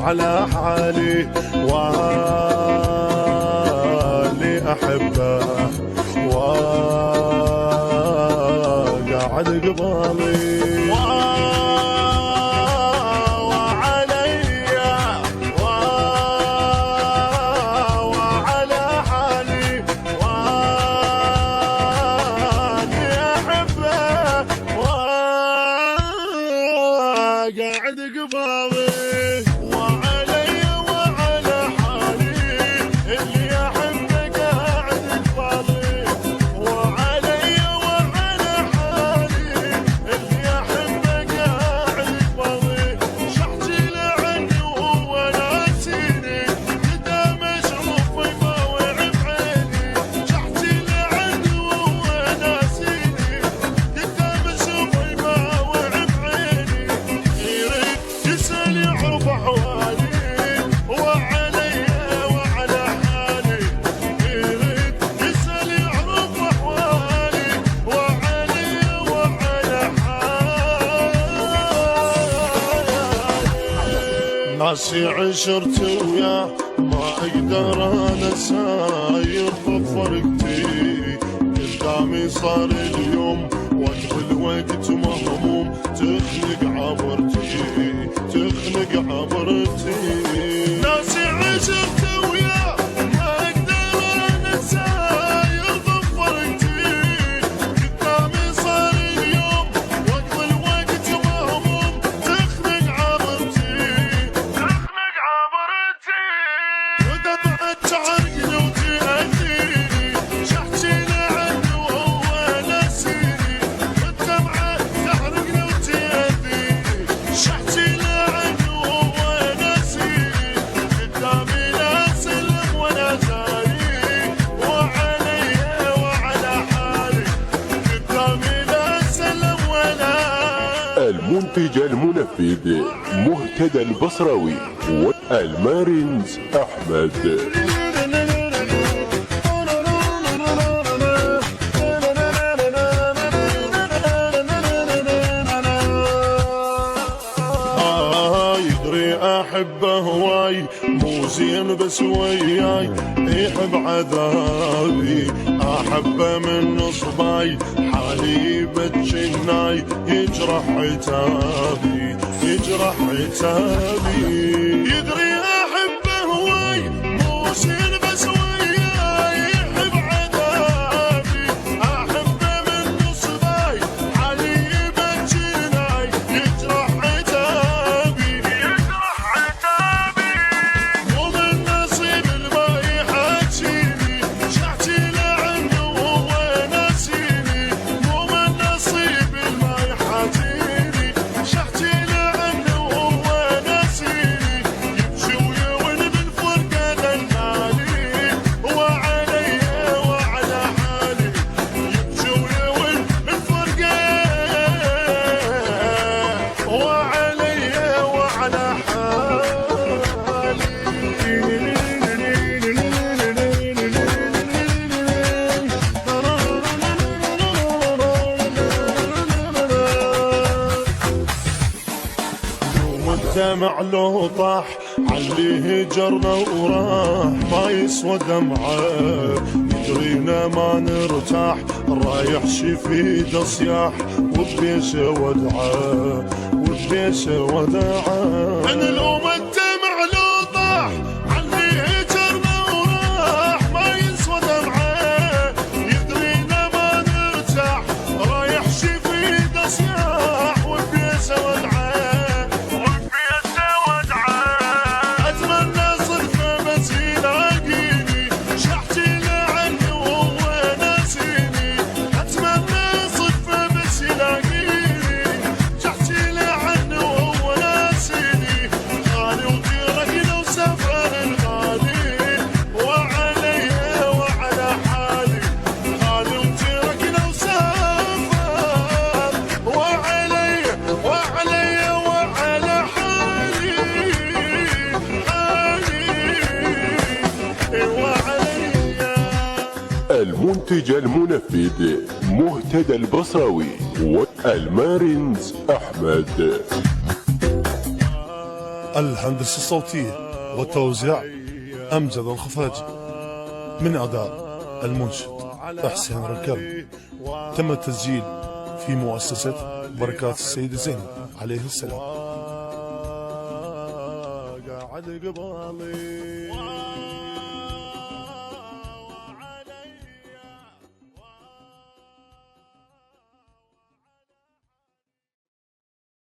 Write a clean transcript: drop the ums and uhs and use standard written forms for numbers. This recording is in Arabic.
وعلى حالي واللي أحبه وقاعد قبالي قاعد قبالي وعلي وعلى حالي اللي أحبه قاعد قبالي وعلي وعلى حالي اللي أحبه قاعد قبالي شحتي لعني وهو ناسيني قدام أشوف ما وعب عيني شحتي لعني وهو ناسيني قدام أشوف ما وعب عيني يسأل يعرف أحوالي وعلي وعلى حالي يريد يسأل يعرف أحوالي وعلي وعلى حالي ناسي عشرت وياه ما أقدر أنا ساير بفرقتي قدامي صار اليوم وقت الوقت مهموم تخنق عبرتي تخنق عبرتي ناسي عشرت وياه ما اقدر انا ساير ضفرتي قدامي صار اليوم وقت الوقت مهموم تخنق عبرتي تخنق عبرتي ودمعة تعرقني وتأذيني شحتي لعني وهو ناسيني والدمعة تعرقني وتأذيني شحتي لعني وهو ناسيني قدامي لا سلم ولا زاري وعلي وعلى حالي قدامي لا سلم ولا المنتج المنفذ مهتدى البصراوي والمارينز أحمد. يدري احبه هواي مو زين بس وياي يحب عذابي احبه من نصباي حالي بتشناي يجرح عتابي يجرح عتابي يدري احبه هواي مو زين بس وياي يحب عذابي احبه من نصباي حالي بتشناي يجرح عتابي مو من نصيب الباقي حاجيني شحتي لعنه وهو ناسيني مو من نصيب الباقي حاجيني شحتي لعنه وهو ناسيني يمشي ويون بالفرقة دلالي وعلي وعلى حالي يمشي ويون بالفرقة وعلي وعلى الدمع لو طاح علي هجرنا وراح ما يسوى دمعه يدرينا ما نرتاح رايح شفيد صياح وبيشه ودعه وبيشه ودعه من الأم الدمع لو طاح علي هجرنا وراح ما يسوى دمعه يدرينا ما نرتاح رايح شفيد صياح وبيشه ودعه المنتج المنفذ مهتدى البصراوي والمارينز أحمد. الهندسة الصوتية والتوزيع أمجد الخفاجي. من أداء المنشد حسين ركاب. تم التسجيل في مؤسسة بركات السيد زينب عليه السلام.